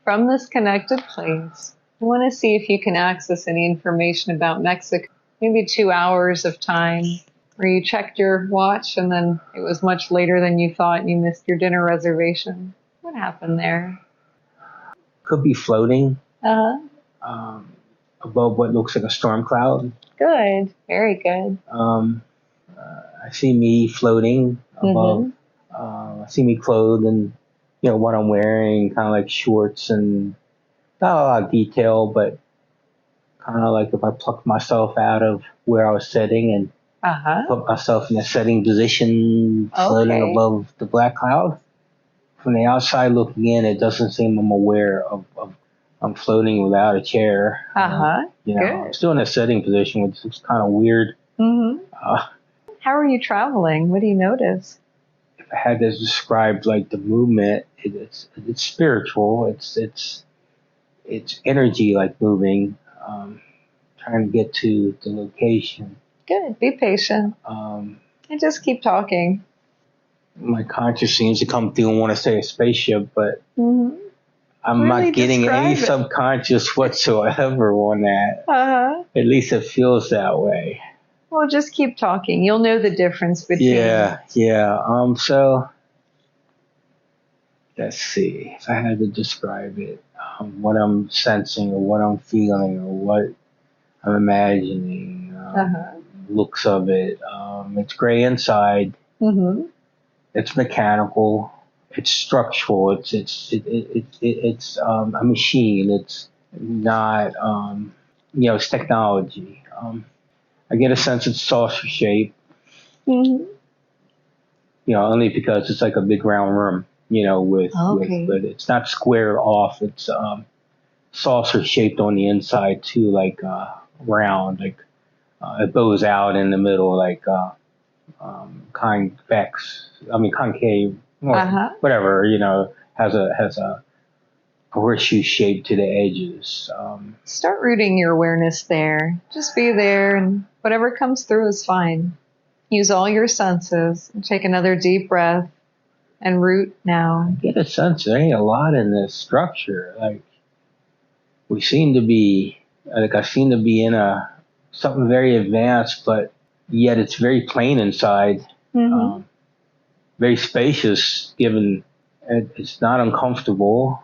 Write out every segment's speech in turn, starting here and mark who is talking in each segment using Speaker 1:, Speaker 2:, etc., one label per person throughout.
Speaker 1: from this connected place, I want to see if you can access any information about Mexico. Maybe 2 hours of time where you checked your watch and then it was much later than you thought and you missed your dinner reservation. What happened there?
Speaker 2: Could be floating
Speaker 1: Uh-huh.
Speaker 2: Above what looks like a storm cloud.
Speaker 1: Good. Very good.
Speaker 2: I see me floating above. I see me clothed in, what I'm wearing, kind of like shorts and not a lot of detail, but kind of like if I plucked myself out of where I was sitting and put myself in a sitting position, floating above the black cloud. From the outside looking in, it doesn't seem I'm aware of I'm floating without a chair.
Speaker 1: Good.
Speaker 2: I'm still in a sitting position, which is kind of weird.
Speaker 1: How are you traveling? What do you notice?
Speaker 2: If I had to describe like the movement, it's spiritual. It's energy like moving. Trying to get to the location.
Speaker 1: Good. Be patient. And just keep talking.
Speaker 2: My conscious seems to come through and want to say a spaceship, but I'm
Speaker 1: really
Speaker 2: not getting any
Speaker 1: it.
Speaker 2: subconscious whatsoever on that. At least it feels that way.
Speaker 1: Well, just keep talking. You'll know the difference between.
Speaker 2: Yeah. So let's see. If I had to describe it, what I'm sensing or what I'm feeling or what I'm imagining, looks of it. It's gray inside. It's mechanical. It's structural. It's a machine. It's not, it's technology. I get a sense it's saucer shape. Only because it's like a big round room, with it's not squared off. It's saucer shaped on the inside too, like round, like it bows out in the middle, like concave, whatever, has a horseshoe shape to the edges.
Speaker 1: Start rooting your awareness there. Just be there, and whatever comes through is fine. Use all your senses. Take another deep breath and root now.
Speaker 2: I get a sense there ain't a lot in this structure. Like I seem to be in something very advanced, but yet it's very plain inside. Very spacious, given it's not uncomfortable.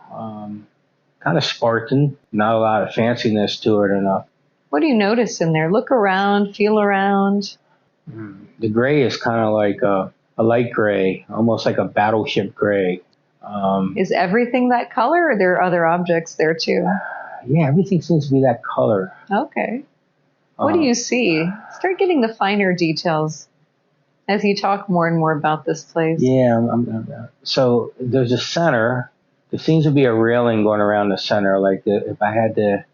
Speaker 2: Kind of Spartan, not a lot of fanciness to it enough.
Speaker 1: What do you notice in there? Look around, feel around.
Speaker 2: The gray is kind of like a light gray, almost like a battleship gray.
Speaker 1: Is everything that color, or are there other objects there too?
Speaker 2: Yeah, everything seems to be that color.
Speaker 1: Okay. What do you see? Start getting the finer details as you talk more and more about this place.
Speaker 2: Yeah, so there's a center. There seems to be a railing going around the center. Like if I had to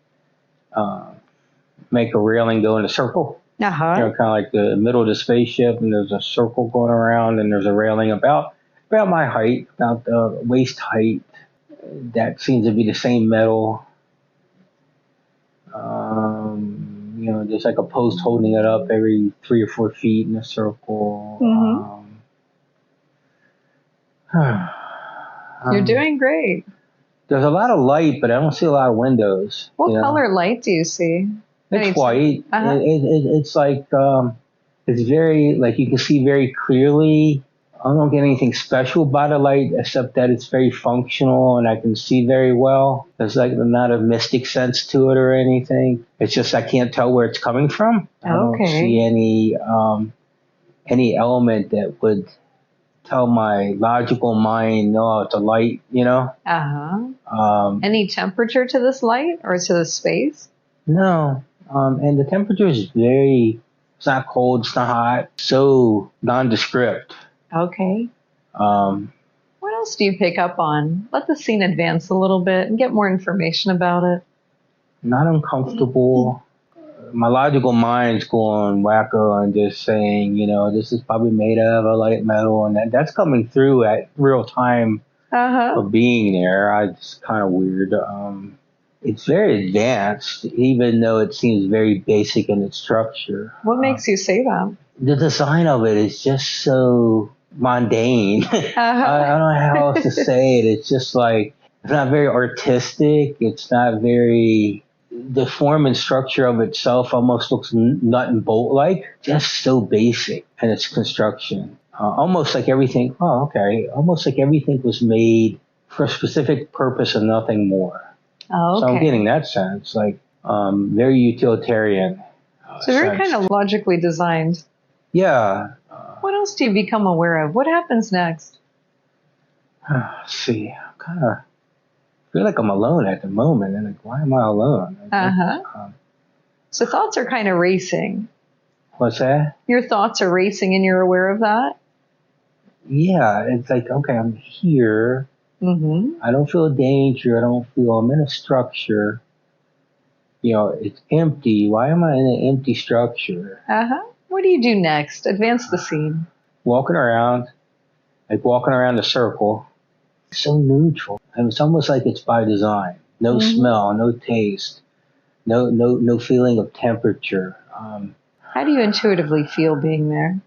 Speaker 2: make a railing go in a circle, kind of like the middle of the spaceship, and there's a circle going around, and there's a railing about my height, about the waist height. That seems to be the same metal. There's like a post holding it up every 3 or 4 feet in a circle.
Speaker 1: You're doing great.
Speaker 2: There's a lot of light, but I don't see a lot of windows.
Speaker 1: What color light do you see?
Speaker 2: It's white. It's like, it's very, like you can see very clearly. I don't get anything special about the light except that it's very functional and I can see very well. There's like not a mystic sense to it or anything. It's just I can't tell where it's coming from. I don't see any element that would tell my logical mind, no, it's a light,
Speaker 1: Any temperature to this light or to the space?
Speaker 2: No. And the temperature is it's not cold, it's not hot, so nondescript.
Speaker 1: Okay. What else do you pick up on? Let the scene advance a little bit and get more information about it.
Speaker 2: Not uncomfortable. My logical mind's going wacko and just saying, this is probably made of a light metal, and that's coming through at real time of being there. It's kind of weird. It's very advanced, even though it seems very basic in its structure.
Speaker 1: What makes you say that?
Speaker 2: The design of it is just so mundane. I don't know how else to say it. It's just like It's not very artistic. It's not very, the form and structure of itself almost looks nut and bolt like, just so basic in its construction. Almost like everything, almost like everything was made for a specific purpose and nothing more.
Speaker 1: Oh, okay.
Speaker 2: So I'm getting that sense, like very utilitarian.
Speaker 1: So very kind of logically designed.
Speaker 2: Yeah.
Speaker 1: What else do you become aware of? What happens next?
Speaker 2: Let's see, I kind of feel like I'm alone at the moment, and like, why am I alone?
Speaker 1: So thoughts are kind of racing.
Speaker 2: What's that?
Speaker 1: Your thoughts are racing, and you're aware of that?
Speaker 2: Yeah, it's like, okay, I'm here. I don't feel danger. I don't feel I'm in a structure. You know, it's empty. Why am I in an empty structure?
Speaker 1: What do you do next? Advance the scene.
Speaker 2: Walking around the circle. So neutral. And it's almost like it's by design. No smell, no taste, no feeling of temperature.
Speaker 1: How do you intuitively feel being there?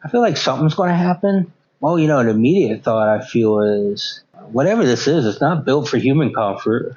Speaker 2: I feel like something's going to happen. Well, you know, an immediate thought I feel is, whatever this is, it's not built for human comfort.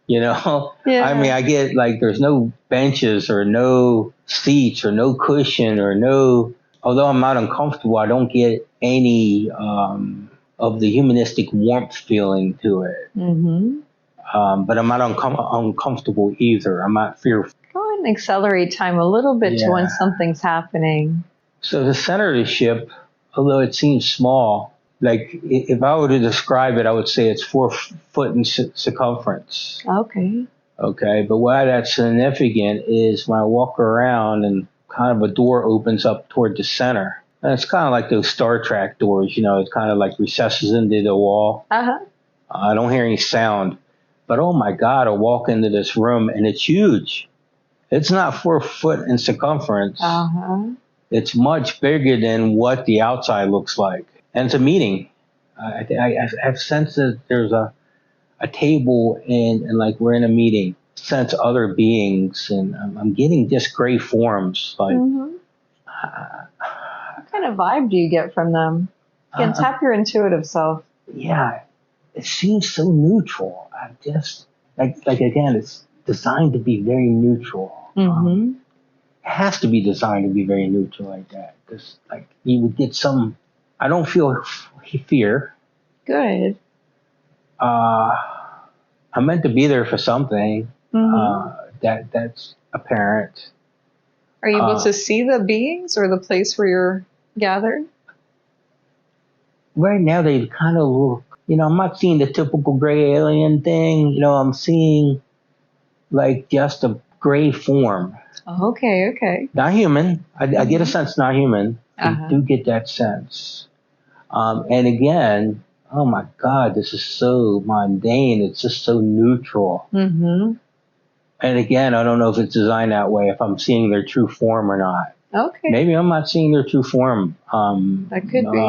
Speaker 2: You know?
Speaker 1: Yeah.
Speaker 2: I mean, I get like there's no benches or no seats or no cushion or no, although I'm not uncomfortable, I don't get any of the humanistic warmth feeling to it. But I'm not uncomfortable either. I'm not fearful.
Speaker 1: Go ahead and accelerate time a little bit to when something's happening.
Speaker 2: So the center of the ship, although it seems small, like if I were to describe it, I would say it's 4 foot in circumference.
Speaker 1: Okay.
Speaker 2: Okay, but why that's significant is when I walk around and kind of a door opens up toward the center. And it's kind of like those Star Trek doors, you know, it kind of like recesses into the wall. I don't hear any sound. But oh my God, I walk into this room and it's huge. It's not 4 foot in circumference. It's much bigger than what the outside looks like. And it's a meeting. I have sensed that there's a table and like we're in a meeting. Sense other beings and I'm getting just gray forms. Like,
Speaker 1: what kind of vibe do you get from them? You can tap your intuitive self.
Speaker 2: Yeah, it seems so neutral. I just, like again, it's designed to be very neutral. It has to be designed to be very neutral like that. Because like you would get some, I don't feel fear.
Speaker 1: Good.
Speaker 2: I'm meant to be there for something. That's apparent.
Speaker 1: Are you able to see the beings or the place where you're gathered?
Speaker 2: Right now they kind of look, you know, I'm not seeing the typical gray alien thing. You know, I'm seeing like just a gray form.
Speaker 1: Okay.
Speaker 2: Not human. I get a sense not human. I do get that sense. And again, oh my God, this is so mundane. It's just so neutral. And again, I don't know if it's designed that way, if I'm seeing their true form or not.
Speaker 1: Okay.
Speaker 2: Maybe I'm not seeing their true form.
Speaker 1: That could be.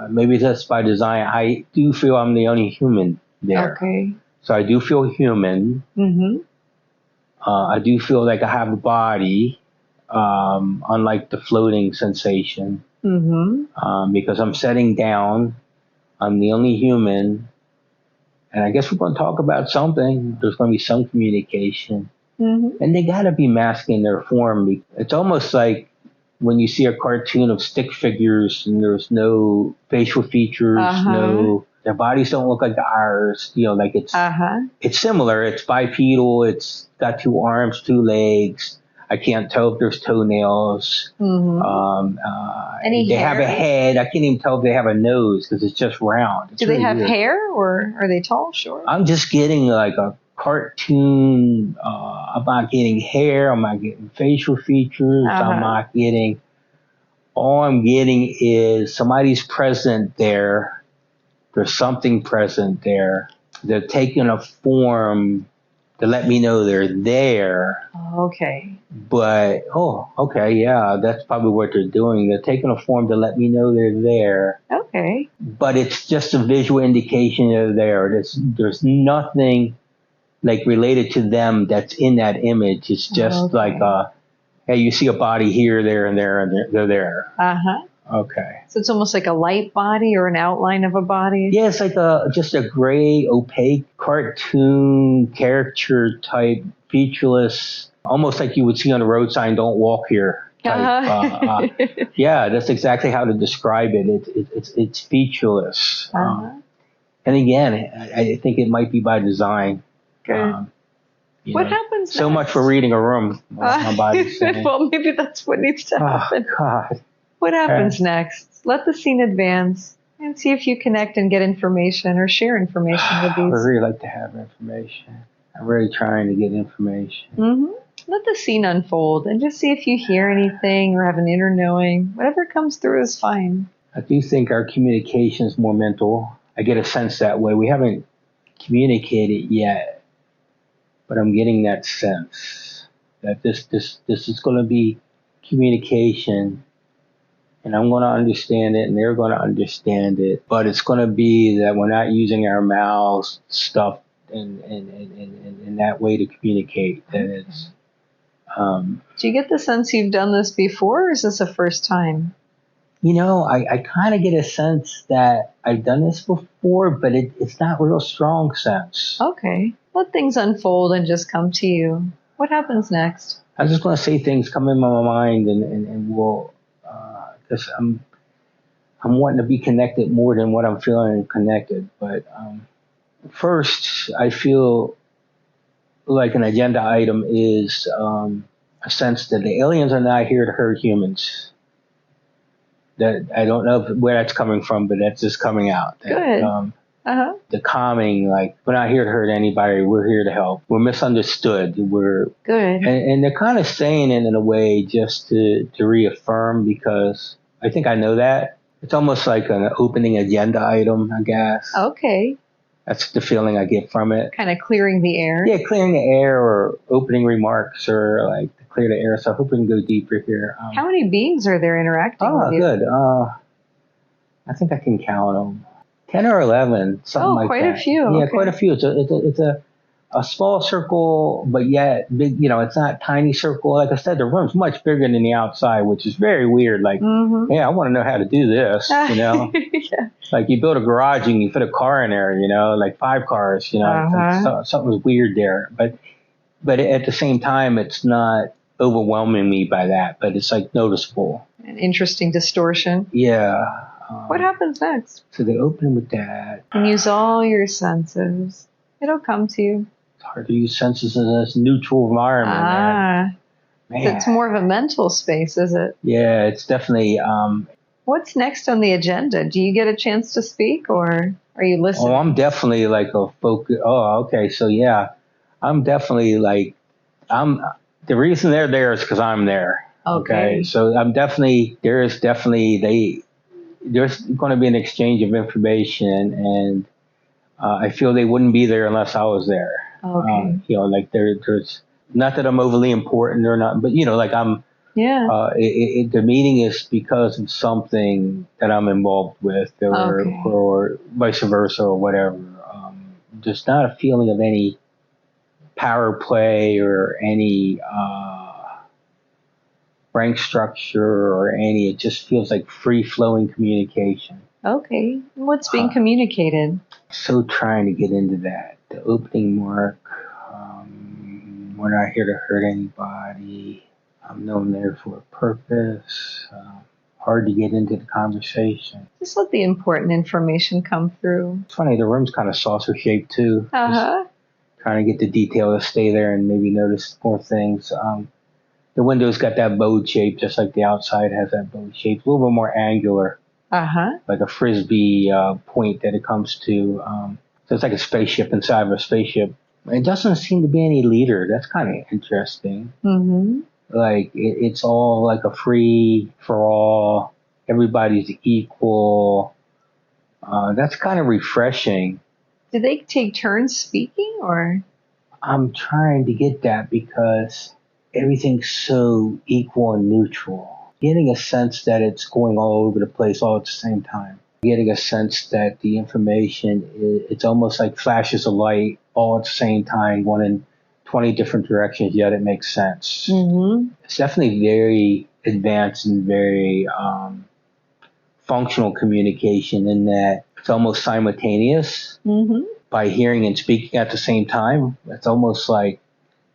Speaker 2: Maybe that's by design. I do feel I'm the only human there.
Speaker 1: Okay.
Speaker 2: So I do feel human. I do feel like I have a body, unlike the floating sensation. Because I'm setting down. I'm the only human. And I guess we're going to talk about something. There's going to be some communication. And they got to be masking their form. It's almost like when you see a cartoon of stick figures and there's no facial features, their bodies don't look like ours. You know, like it's similar. It's bipedal. It's got 2 arms, 2 legs. I can't tell if there's toenails. They have a head. I can't even tell if they have a nose because it's just round. It's
Speaker 1: Do they
Speaker 2: really
Speaker 1: have
Speaker 2: weird.
Speaker 1: hair or are they tall, short?
Speaker 2: I'm just getting like a cartoon. I'm not getting hair. I'm not getting facial features. I'm not getting. All I'm getting is somebody's present there. There's something present there. They're taking a form to let me know they're there.
Speaker 1: Okay.
Speaker 2: But, yeah, that's probably what they're doing. They're taking a form to let me know they're there.
Speaker 1: Okay.
Speaker 2: But it's just a visual indication they're there. There's nothing like related to them that's in that image. It's just like, hey, you see a body here, there, and there, and they're there. Okay.
Speaker 1: So it's almost like a light body or an outline of a body?
Speaker 2: Yeah, it's like just a gray, opaque cartoon caricature type, featureless, almost like you would see on a road sign, "Don't walk here." Type. Yeah, that's exactly how to describe it. It's featureless. And again, I think it might be by design.
Speaker 1: Good. What happens
Speaker 2: so
Speaker 1: next?
Speaker 2: Much for reading a room. My body's saying.
Speaker 1: Well, maybe that's what needs to happen.
Speaker 2: Oh, God.
Speaker 1: What happens next? Let the scene advance and see if you connect and get information or share information with these.
Speaker 2: I really like to have information. I'm really trying to get information.
Speaker 1: Let the scene unfold and just see if you hear anything or have an inner knowing. Whatever comes through is fine.
Speaker 2: I do think our communication is more mental. I get a sense that way. We haven't communicated yet, but I'm getting that sense that this is going to be communication, and I'm going to understand it, and they're going to understand it. But it's going to be that we're not using our mouths, stuff, in that way to communicate. That it's.
Speaker 1: Do you get the sense you've done this before, or is this a first time?
Speaker 2: I kind of get a sense that I've done this before, but it's not a real strong sense.
Speaker 1: Okay. Let things unfold and just come to you. What happens next?
Speaker 2: I'm just going to say things come in my mind, and we'll, because I'm wanting to be connected more than what I'm feeling connected. But first, I feel like an agenda item is a sense that the aliens are not here to hurt humans. That I don't know where that's coming from, but that's just coming out.
Speaker 1: Good.
Speaker 2: The calming, like, we're not here to hurt anybody. We're here to help. We're misunderstood. We're
Speaker 1: good.
Speaker 2: And they're kind of saying it in a way just to reaffirm, because I think I know that. It's almost like an opening agenda item, I guess.
Speaker 1: Okay.
Speaker 2: That's the feeling I get from it.
Speaker 1: Kind of clearing the air.
Speaker 2: Yeah, clearing the air, or opening remarks, or like to clear the air. So I hope we can go deeper here.
Speaker 1: How many beings are there interacting with you?
Speaker 2: Oh, good. I think I can count them. 10 or 11, something like that.
Speaker 1: Oh, quite a few.
Speaker 2: Yeah,
Speaker 1: okay.
Speaker 2: quite a few. It's a small circle, but yet big. It's not tiny circle. Like I said, the room's much bigger than the outside, which is very weird. Like, yeah, I want to know how to do this.
Speaker 1: Yeah.
Speaker 2: Like you build a garage and you fit a car in there. Like 5 cars. Like something was weird there. But at the same time, it's not overwhelming me by that. But it's like noticeable.
Speaker 1: An interesting distortion.
Speaker 2: Yeah.
Speaker 1: What happens next?
Speaker 2: So they open with that.
Speaker 1: And use all your senses. It'll come to you.
Speaker 2: It's hard to use senses in this neutral environment. Man.
Speaker 1: So it's more of a mental space, is it?
Speaker 2: Yeah, it's definitely.
Speaker 1: What's next on the agenda? Do you get a chance to speak, or are you listening?
Speaker 2: Oh, I'm definitely like a focus. Oh, okay. So yeah, I'm definitely like, the reason they're there is because I'm there. Okay. So there's going to be an exchange of information, and I feel they wouldn't be there unless I was there.
Speaker 1: Okay.
Speaker 2: Like there's not that I'm overly important or not, but like I'm.
Speaker 1: Yeah.
Speaker 2: The meeting is because of something that I'm involved with, or vice versa, or whatever. There's not a feeling of any power play or any rank structure or any. It just feels like free-flowing communication.
Speaker 1: Okay. What's being communicated?
Speaker 2: So trying to get into that. The opening mark. We're not here to hurt anybody. I'm known there for a purpose. Hard to get into the conversation.
Speaker 1: Just let the important information come through.
Speaker 2: It's funny, the room's kind of saucer shaped too. Just trying to get the detail to stay there and maybe notice more things. The window's got that bowed shape, just like the outside has that bowed shape. A little bit more angular. Like a frisbee point that it comes to. So it's like a spaceship inside of a spaceship. It doesn't seem to be any leader. That's kind of interesting. Like it's all like a free for all. Everybody's equal. That's kind of refreshing.
Speaker 1: Do they take turns speaking, or?
Speaker 2: I'm trying to get that because everything's so equal and neutral. Getting a sense that it's going all over the place all at the same time. Getting a sense that the information, it's almost like flashes of light all at the same time, going in 20 different directions, yet it makes sense. It's definitely very advanced and very functional communication in that it's almost simultaneous by hearing and speaking at the same time. It's almost like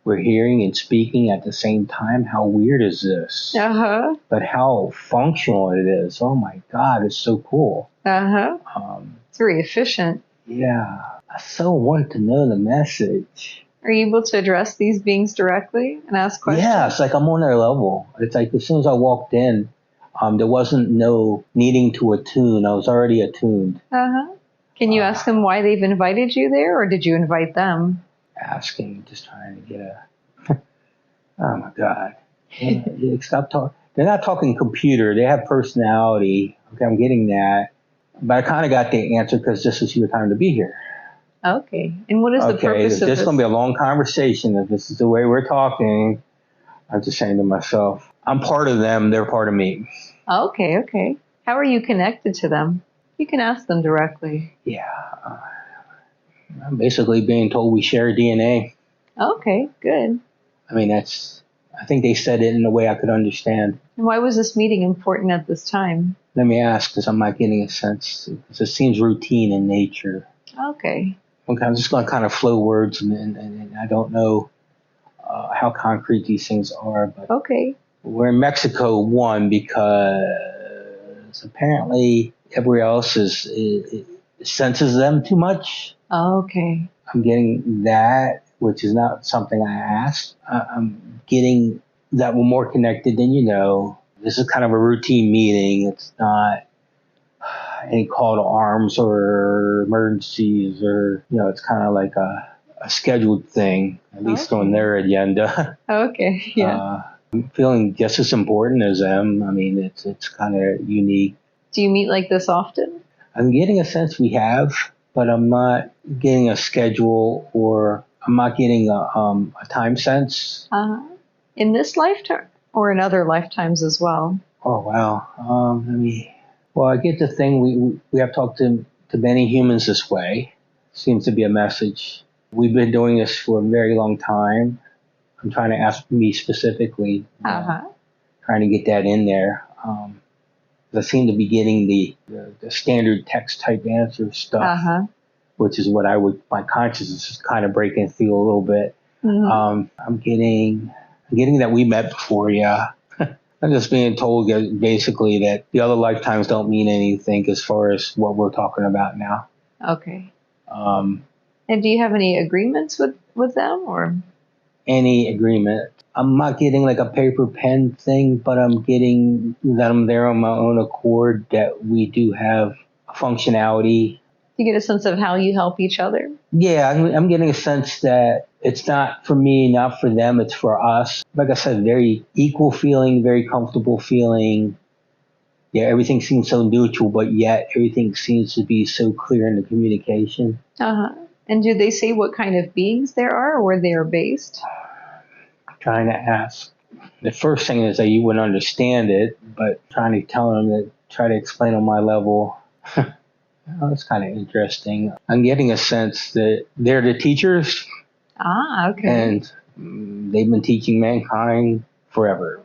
Speaker 2: we're hearing and speaking at the same time. How weird is this? But how functional it is. Oh my God, it's so cool.
Speaker 1: It's very efficient.
Speaker 2: Yeah. I so want to know the message.
Speaker 1: Are you able to address these beings directly and ask questions?
Speaker 2: Yeah, it's like I'm on their level. It's like as soon as I walked in, there wasn't no needing to attune. I was already attuned.
Speaker 1: Can you ask them why they've invited you there, or did you invite them?
Speaker 2: Asking, just trying to get a... Oh my God. Stop talking. They're not talking computer. They have personality. Okay, I'm getting that. But I kind of got the answer because this is your time to be here.
Speaker 1: Okay. And what is the purpose of this?
Speaker 2: This is going to be a long conversation. If this is the way we're talking, I'm just saying to myself, I'm part of them. They're part of me.
Speaker 1: Okay. How are you connected to them? You can ask them directly.
Speaker 2: Yeah. I'm basically being told we share DNA.
Speaker 1: Okay, good.
Speaker 2: I mean, I think they said it in a way I could understand.
Speaker 1: And why was this meeting important at this time?
Speaker 2: Let me ask, because I'm not getting a sense. Because it seems routine in nature.
Speaker 1: Okay.
Speaker 2: I'm just going to kind of flow words, and I don't know how concrete these things are. But
Speaker 1: okay.
Speaker 2: We're in Mexico, one, because apparently everybody else senses them too much.
Speaker 1: Okay.
Speaker 2: I'm getting that, which is not something I asked. I'm getting that we're more connected than you know. This is kind of a routine meeting. It's not any call to arms or emergencies or, it's kind of like a scheduled thing, at least on their agenda.
Speaker 1: Okay, yeah.
Speaker 2: I'm feeling just as important as them. I mean, it's kind of unique.
Speaker 1: Do you meet like this often?
Speaker 2: I'm getting a sense we have, but I'm not getting a schedule or I'm not getting a time sense.
Speaker 1: In this lifetime or in other lifetimes as well?
Speaker 2: Oh, wow. Well, I get the thing. We have talked to many humans this way. Seems to be a message. We've been doing this for a very long time. I'm trying to ask me specifically, trying to get that in there. I seem to be getting the standard text type answer stuff, which is what my consciousness is kind of breaking through a little bit. I'm getting that we met before, yeah. I'm just being told basically that the other lifetimes don't mean anything as far as what we're talking about now.
Speaker 1: Okay. And do you have any agreements with them or?
Speaker 2: Any agreement. I'm not getting like a paper pen thing, but I'm getting that I'm there on my own accord, that we do have functionality.
Speaker 1: You get a sense of how you help each other? Yeah,
Speaker 2: I'm getting a sense that it's not for me, not for them, it's for us. Like I said, very equal feeling, very comfortable feeling. Yeah, everything seems so neutral, but yet everything seems to be so clear in the communication.
Speaker 1: And do they say what kind of beings there are or where they are based?
Speaker 2: I'm trying to ask. The first thing is that you wouldn't understand it, but trying to tell them that, try to explain on my level. That's kind of interesting. I'm getting a sense that they're the teachers.
Speaker 1: Okay.
Speaker 2: And they've been teaching mankind forever.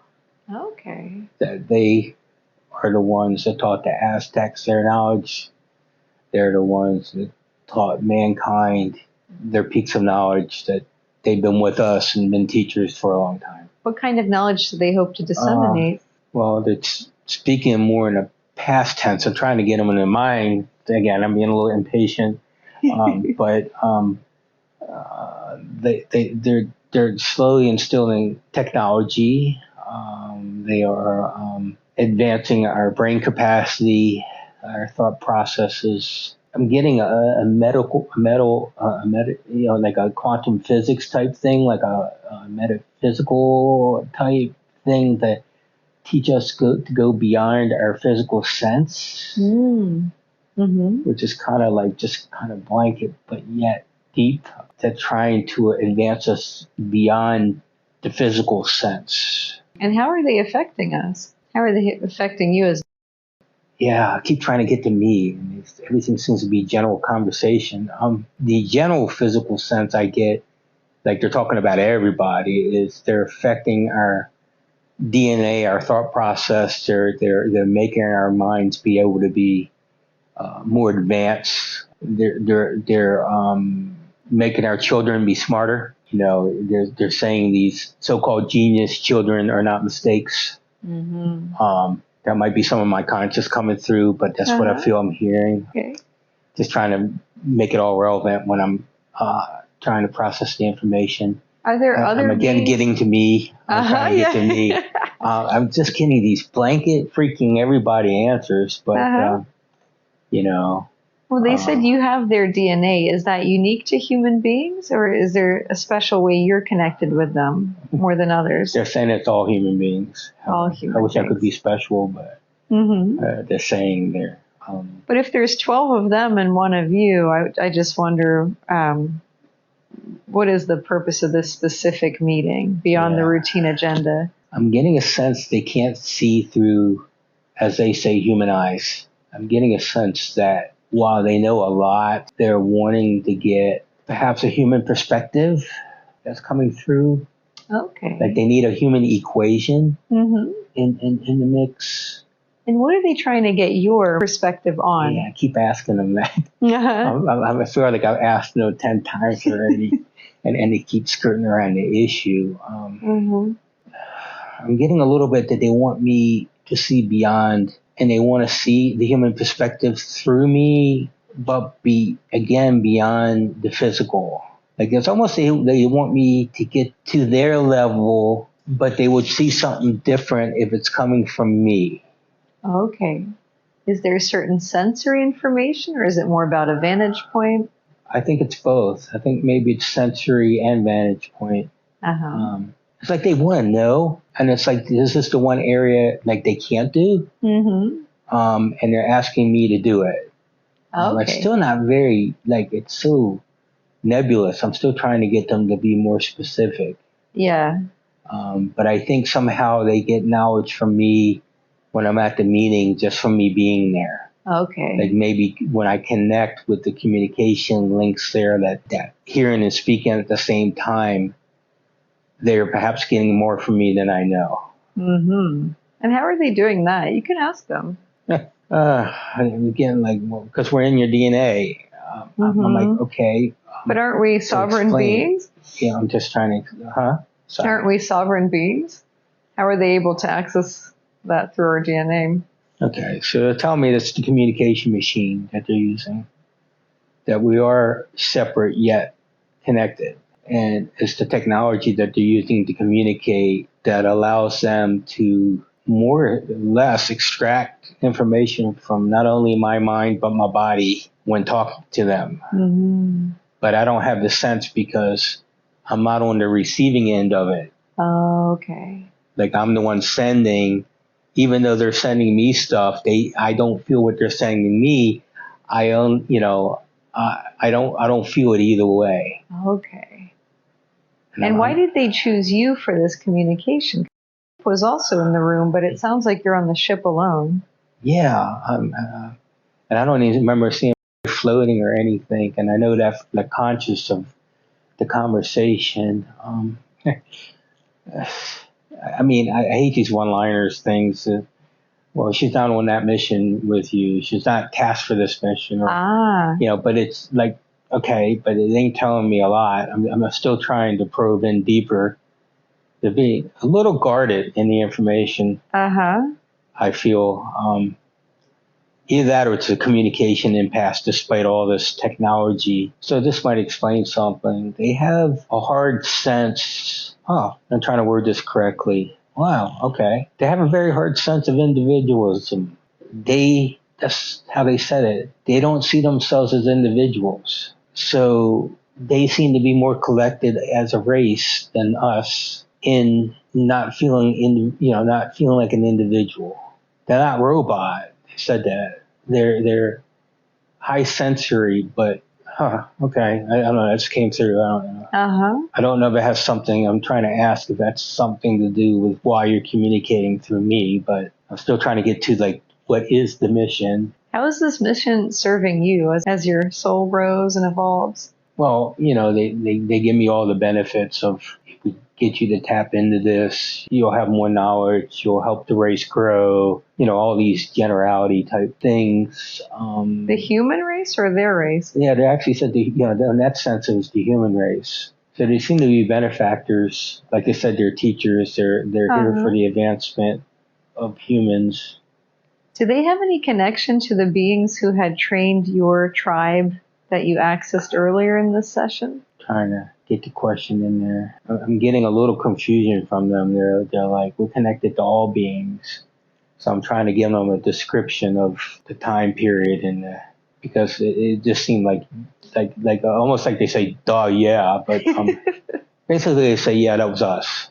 Speaker 1: Okay.
Speaker 2: That they are the ones that taught the Aztecs their knowledge. They're the ones that taught mankind their peaks of knowledge, that they've been with us and been teachers for a long time.
Speaker 1: What kind of knowledge do they hope to disseminate?
Speaker 2: Well, they're speaking more in a past tense. I'm trying to get them in their mind. Again, I'm being a little impatient, but they're slowly instilling technology. They are advancing our brain capacity, our thought processes. I'm getting a like a quantum physics type thing, like a metaphysical type thing that teach us to go beyond our physical sense, which is kind of like just kind of blanket, but yet deep. That's trying to advance us beyond the physical sense.
Speaker 1: And how are they affecting us? How are they affecting you as?
Speaker 2: Yeah, I keep trying to get to me. Everything seems to be general conversation. The general physical sense I get, like they're talking about everybody, is they're affecting our DNA, our thought process, they're making our minds be able to be more advanced. They're making our children be smarter. You know, they're saying these so-called genius children are not mistakes. That might be some of my conscious coming through, but that's what I feel I'm hearing.
Speaker 1: Okay.
Speaker 2: Just trying to make it all relevant when I'm trying to process the information.
Speaker 1: Are there other
Speaker 2: I'm again
Speaker 1: beings?
Speaker 2: getting to me. I'm trying to get to me. I'm just getting these blanket freaking everybody answers, but you know.
Speaker 1: Well, they said you have their DNA. Is that unique to human beings, or is there a special way you're connected with them more than others?
Speaker 2: They're saying it's all human beings.
Speaker 1: All human
Speaker 2: I wish
Speaker 1: beings.
Speaker 2: I could be special, but they're saying they're.
Speaker 1: But if there's 12 of them and one of you, I just wonder, what is the purpose of this specific meeting beyond the routine agenda?
Speaker 2: I'm getting a sense they can't see through, as they say, human eyes. I'm getting a sense that while they know a lot, they're wanting to get perhaps a human perspective that's coming through.
Speaker 1: Okay.
Speaker 2: Like they need a human equation in the mix.
Speaker 1: And what are they trying to get your perspective on?
Speaker 2: Yeah, I keep asking them that. I feel like I've asked them 10 times already, and they keep skirting around the issue. I'm getting a little bit that they want me to see beyond, and they want to see the human perspective through me, but be again beyond the physical. Like it's almost they want me to get to their level, but they would see something different if it's coming from me.
Speaker 1: Okay. Is there certain sensory information, or is it more about a vantage point?
Speaker 2: I think it's both. I think maybe it's sensory and vantage point. It's like they want to know, and it's like, this is the one area like they can't do, and they're asking me to do it. It's still not very, like, it's so nebulous. I'm still trying to get them to be more specific.
Speaker 1: Yeah.
Speaker 2: But I think somehow they get knowledge from me when I'm at the meeting, just from me being there.
Speaker 1: Okay.
Speaker 2: Like maybe when I connect with the communication links there, that hearing and speaking at the same time, they're perhaps getting more from me than I know.
Speaker 1: And how are they doing that? You can ask them.
Speaker 2: Again, like, because we're in your DNA. I'm like, okay.
Speaker 1: But aren't we sovereign beings?
Speaker 2: Yeah, I'm just trying to, Sorry.
Speaker 1: Aren't we sovereign beings? How are they able to access that through our DNA?
Speaker 2: Okay, so they're telling me that's the communication machine that they're using, that we are separate yet connected. And it's the technology that they're using to communicate that allows them to more or less extract information from not only my mind, but my body when talking to them. But I don't have the sense because I'm not on the receiving end of it.
Speaker 1: Okay.
Speaker 2: Like I'm the one sending, even though they're sending me stuff, I don't feel what they're sending me. I don't feel it either way.
Speaker 1: Okay. And why did they choose you for this communication? Was also in the room, but it sounds like you're on the ship alone.
Speaker 2: Yeah, and I don't even remember seeing floating or anything. And I know that the conscious of the conversation. I mean, I hate these one-liners things. Well, she's not on that mission with you. She's not tasked for this mission, or but it's like, okay, but it ain't telling me a lot. I'm still trying to probe in deeper, to be a little guarded in the information. I feel either that or it's a communication impasse despite all this technology. So this might explain something. They have a hard sense. I'm trying to word this correctly. Wow, okay. They have a very hard sense of individualism. That's how they said it. They don't see themselves as individuals. So they seem to be more collected as a race than us in not feeling like an individual. They're not robot. They said that. They're high sensory, but okay. I don't know. That just came through. I don't know. I don't know if it has something. I'm trying to ask if that's something to do with why you're communicating through me, but I'm still trying to get to like, what is the mission?
Speaker 1: How is this mission serving you as your soul grows and evolves?
Speaker 2: Well, they give me all the benefits of, if we get you to tap into this. You'll have more knowledge. You'll help the race grow. All these generality type things.
Speaker 1: The human race or their race?
Speaker 2: Yeah, they actually said, in that sense, it was the human race. So they seem to be benefactors. Like I said, they're teachers. They're here for the advancement of humans.
Speaker 1: Do they have any connection to the beings who had trained your tribe that you accessed earlier in this session?
Speaker 2: Trying to get the question in there. I'm getting a little confusion from them. They're like, we're connected to all beings. So I'm trying to give them a description of the time period because it just seemed like almost like they say, duh, yeah, but basically they say, yeah, that was us.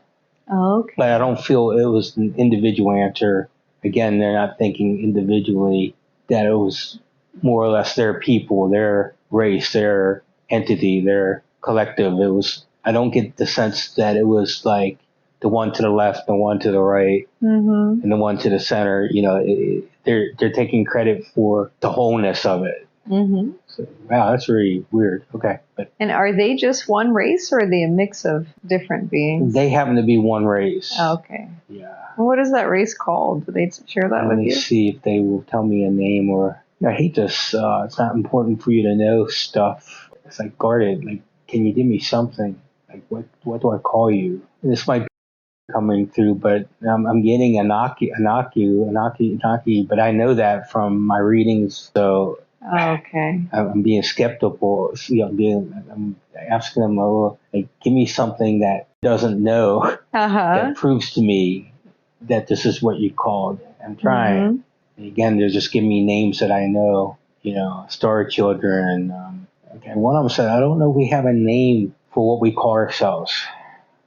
Speaker 1: Oh, okay.
Speaker 2: But I don't feel it was an individual answer. Again, they're not thinking individually that it was more or less their people, their race, their entity, their collective. I don't get the sense that it was like the one to the left, the one to the right, and the one to the center. They're taking credit for the wholeness of it. Mm-hmm. So, wow, that's really weird. Okay.
Speaker 1: And are they just one race, or are they a mix of different beings?
Speaker 2: They happen to be one race.
Speaker 1: Oh, okay.
Speaker 2: Yeah.
Speaker 1: What is that race called? Do they share that with you?
Speaker 2: Let me see if they will tell me a name or... I hate this. It's not important for you to know stuff. It's like guarded. Like, can you give me something? Like, what do I call you? This might be coming through, but I'm getting Anaki, but I know that from my readings, so...
Speaker 1: Okay.
Speaker 2: I'm being skeptical. I'm asking them a little, like, give me something that doesn't know that proves to me that this is what you called. I'm trying. And again, they're just giving me names that I know. Star Children. Okay, one of them said, I don't know if we have a name for what we call ourselves.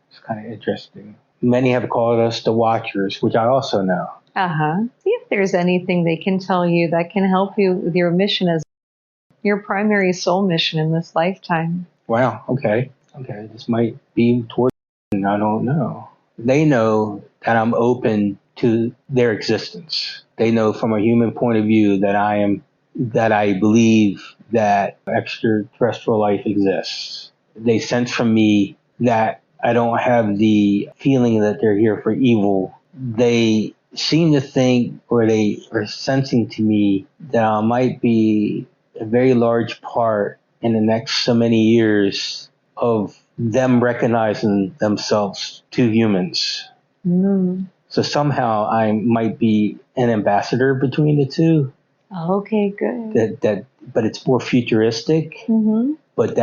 Speaker 2: It's kind of interesting. Many have called us the Watchers, which I also know.
Speaker 1: See if there's anything they can tell you that can help you with your mission as your primary soul mission in this lifetime.
Speaker 2: Wow. Okay. This might be towards, I don't know. They know that I'm open to their existence. They know from a human point of view that I believe that extraterrestrial life exists. They sense from me that I don't have the feeling that they're here for evil. They seem to think, or they are sensing to me, that I might be a very large part in the next so many years of them recognizing themselves to humans. So somehow I might be an ambassador between the two.
Speaker 1: Okay, good.
Speaker 2: But it's more futuristic. But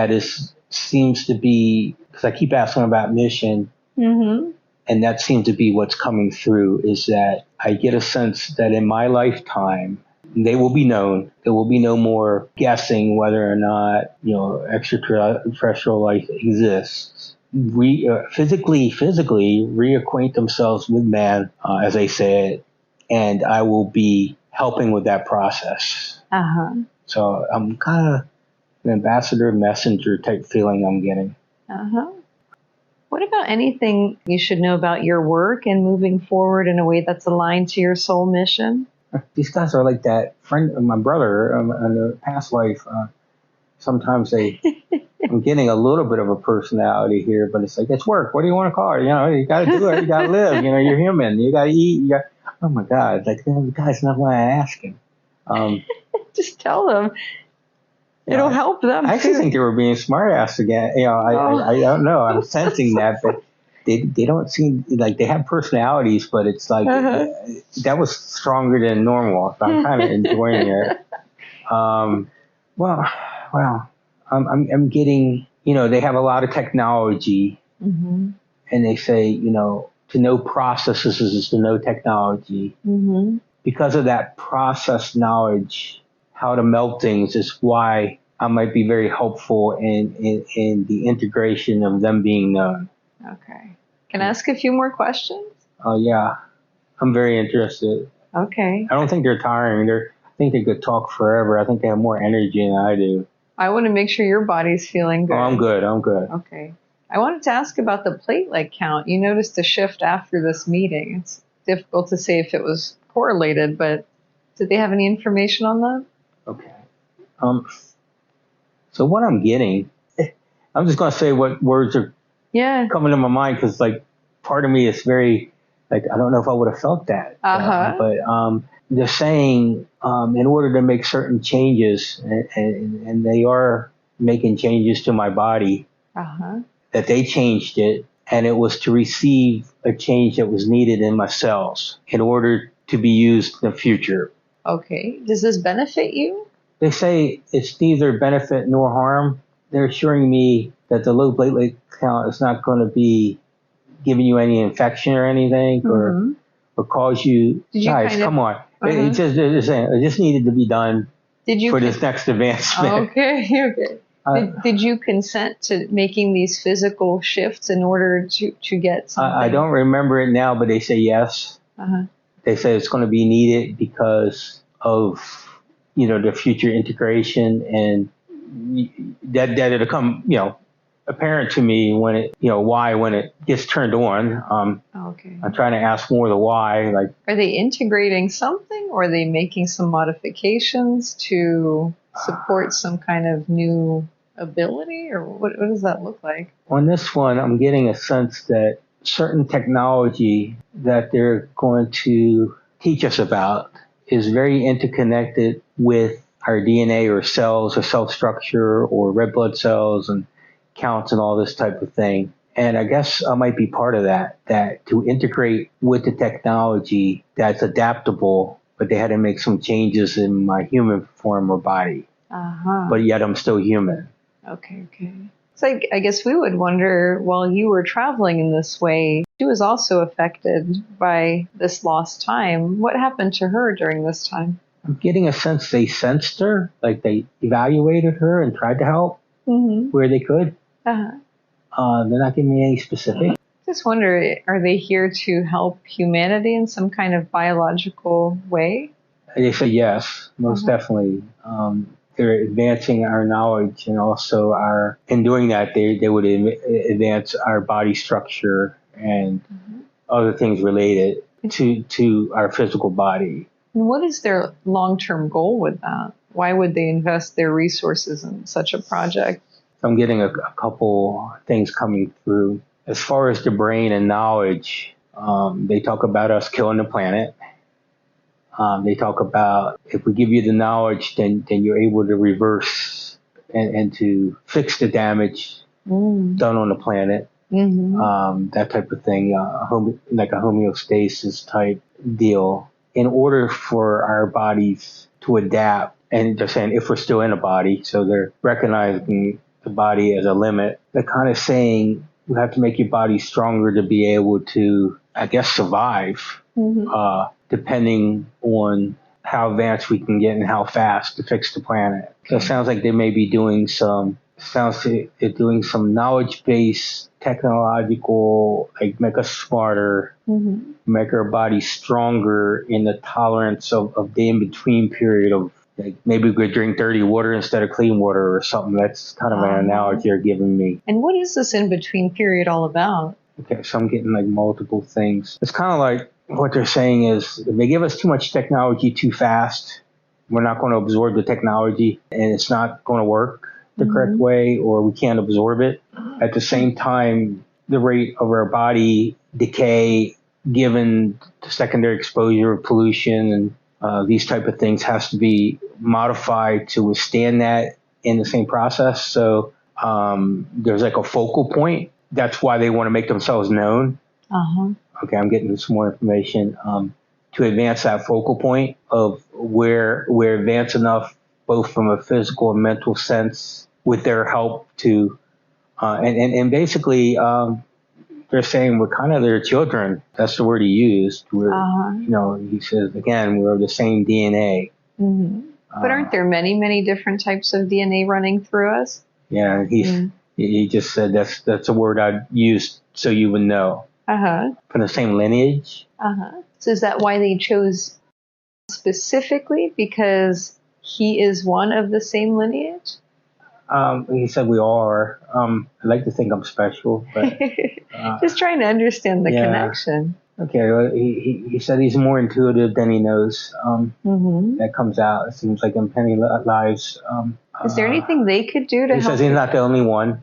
Speaker 2: seems to be, because I keep asking about mission. And that seems to be what's coming through, is that I get a sense that in my lifetime, they will be known. There will be no more guessing whether or not, extraterrestrial life exists. Physically reacquaint themselves with man, as they say it, and I will be helping with that process. So I'm kind of an ambassador, messenger type feeling I'm getting.
Speaker 1: What about anything you should know about your work and moving forward in a way that's aligned to your soul mission?
Speaker 2: These guys are like that friend of my brother in a past life. Sometimes I'm getting a little bit of a personality here, but it's like, it's work. What do you want to call it? You got to do it. You got to live. You're human. You got to eat. Oh my God. Like, the guy's not why I ask him.
Speaker 1: Just tell them. It'll help them.
Speaker 2: I actually think they were being smart ass again. I don't know. I'm sensing that, but they don't seem like they have personalities, but it's like that was stronger than normal. So I'm kind of enjoying it. Well, I'm getting, they have a lot of technology, and they say, to know processes is to know technology. Because of that process knowledge, how to melt things is why I might be very helpful in the integration of them being known.
Speaker 1: Okay. Can I ask a few more questions?
Speaker 2: Oh, yeah. I'm very interested.
Speaker 1: Okay.
Speaker 2: I don't think they're tiring. I think they could talk forever. I think they have more energy than I do.
Speaker 1: I want to make sure your body's feeling good.
Speaker 2: Oh, I'm good.
Speaker 1: Okay. I wanted to ask about the platelet count. You noticed a shift after this meeting. It's difficult to say if it was correlated, but did they have any information on that?
Speaker 2: Okay. So what I'm getting, I'm just going to say what words are
Speaker 1: Yeah.
Speaker 2: coming to my mind because like part of me is very like I don't know if I would have felt that. But they're saying in order to make certain changes, and they are making changes to my body, that they changed it, and it was to receive a change that was needed in my cells in order to be used in the future.
Speaker 1: Okay. Does this benefit you?
Speaker 2: They say it's neither benefit nor harm. They're assuring me that the low platelet count is not going to be giving you any infection or anything, or cause you. Guys, come on! It just needed to be done for this next advancement.
Speaker 1: Okay. Did you consent to making these physical shifts in order to get something?
Speaker 2: I don't remember it now, but they say yes. They say it's going to be needed because of the future integration, and that it'll come apparent to me when it when it gets turned on. I'm trying to ask more the why. Like,
Speaker 1: are they integrating something, or are they making some modifications to support some kind of new ability, or what does that look like?
Speaker 2: On this one, I'm getting a sense that certain technology that they're going to teach us about is very interconnected with our DNA or cells or cell structure or red blood cells and counts and all this type of thing. And I guess I might be part of that to integrate with the technology that's adaptable, but they had to make some changes in my human form or body. But yet I'm still human.
Speaker 1: Okay. So I guess we would wonder, while you were traveling in this way, she was also affected by this lost time. What happened to her during this time?
Speaker 2: I'm getting a sense they sensed her, like they evaluated her and tried to help where they could. They're not giving me any specifics.
Speaker 1: Just wonder, are they here to help humanity in some kind of biological way?
Speaker 2: They say yes, most definitely. They're advancing our knowledge, and also in doing that, they would advance our body structure and other things related to our physical body.
Speaker 1: And what is their long-term goal with that? Why would they invest their resources in such a project?
Speaker 2: I'm getting a couple things coming through. As far as the brain and knowledge, they talk about us killing the planet. They talk about if we give you the knowledge, then you're able to reverse and to fix the damage done on the planet. That type of thing, like a homeostasis type deal. In order for our bodies to adapt, and they're saying if we're still in a body, so they're recognizing the body as a limit. They're kind of saying you have to make your body stronger to be able to, I guess, survive. Depending on how advanced we can get and how fast to fix the planet. So it sounds like they may be doing they're doing some knowledge-based, technological, like make us smarter, make our body stronger in the tolerance of the in-between period of, like, maybe we could drink dirty water instead of clean water or something. That's kind of an analogy they're giving me.
Speaker 1: And what is this in-between period all about?
Speaker 2: Okay, so I'm getting like multiple things. It's kind of like, what they're saying is if they give us too much technology too fast, we're not going to absorb the technology and it's not going to work the correct way, or we can't absorb it. At the same time, the rate of our body decay, given the secondary exposure of pollution and these type of things, has to be modified to withstand that in the same process. So there's like a focal point. That's why they want to make themselves known. Okay, I'm getting some more information to advance that focal point of where we're advanced enough, both from a physical and mental sense, with their help to, and basically, they're saying we're kind of their children. That's the word he used. We're, he says again, we're of the same DNA.
Speaker 1: But aren't there many different types of DNA running through us?
Speaker 2: Yeah, he just said that's a word I'd use so you would know. From the same lineage.
Speaker 1: So is that why they chose specifically, because he is one of the same lineage?
Speaker 2: He said we all are. I like to think I'm special, but
Speaker 1: just trying to understand the connection.
Speaker 2: Okay, well, he said he's more intuitive than he knows. That comes out. It seems like in Penny Lives.
Speaker 1: Is there anything they could do to help?
Speaker 2: He says he's not the only one.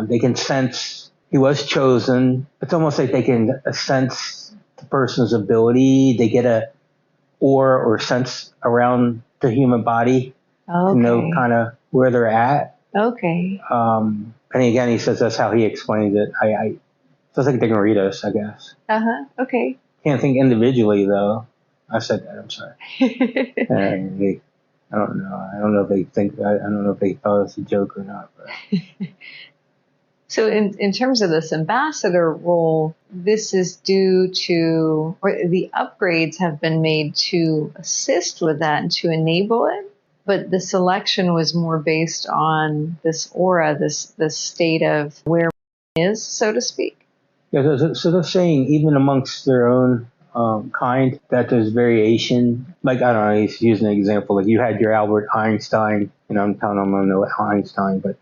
Speaker 2: They can sense he was chosen. It's almost like they can sense the person's ability. They get a aura or sense around the human body to know kind of where they're at.
Speaker 1: Okay.
Speaker 2: And again, he says that's how he explains it. Sounds like they can read us, I guess.
Speaker 1: Okay.
Speaker 2: Can't think individually though. I said that. I'm sorry. I don't know. I don't know if they think. I don't know if they thought it was a joke or not. But.
Speaker 1: So in terms of this ambassador role, this is due to, or the upgrades have been made to assist with that and to enable it. But the selection was more based on this aura, this state of where is, so to speak.
Speaker 2: Yeah, so they're saying even amongst their own kind that there's variation. Like, I don't know, he's using an example. Like you had your Albert Einstein, I'm telling him I'm no Einstein, but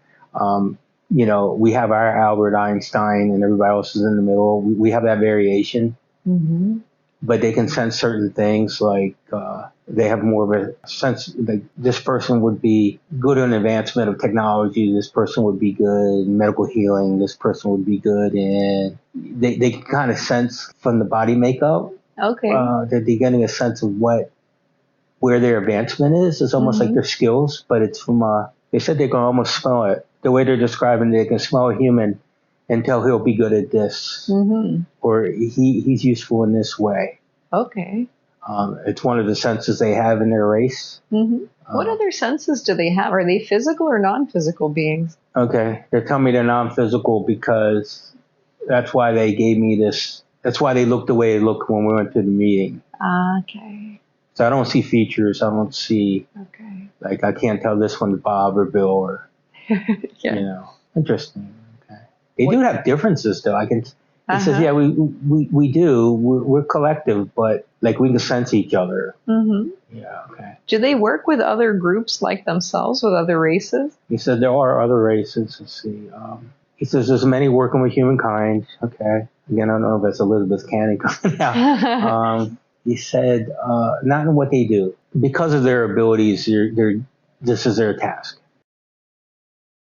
Speaker 2: we have our Albert Einstein and everybody else is in the middle. We have that variation, but they can sense certain things. Like they have more of a sense that this person would be good in advancement of technology. This person would be good in medical healing. This person would be good in. They can kind of sense from the body makeup.
Speaker 1: Okay.
Speaker 2: That they're getting a sense of where their advancement is. It's almost like their skills, but it's from. They said they can almost smell it. The way they're describing it, they can smell a human and tell he'll be good at this, or he's useful in this way.
Speaker 1: Okay.
Speaker 2: It's one of the senses they have in their race.
Speaker 1: What other senses do they have? Are they physical or non-physical beings?
Speaker 2: Okay, they're telling me they're non-physical because that's why they gave me this. That's why they looked the way they looked when we went to the meeting.
Speaker 1: Okay.
Speaker 2: So I don't see features. I don't see.
Speaker 1: Okay.
Speaker 2: Like I can't tell this one's Bob or Bill or.
Speaker 1: Yeah.
Speaker 2: Interesting. Okay. They do have differences though. I can. He says, yeah, we do. We're collective, but like we can sense each other. Yeah. Okay.
Speaker 1: Do they work with other groups like themselves, with other races?
Speaker 2: He said there are other races. Let's see. He says there's many working with humankind. Okay. Again, I don't know if that's Elizabeth Canning coming out. He said not in what they do because of their abilities. This is their task.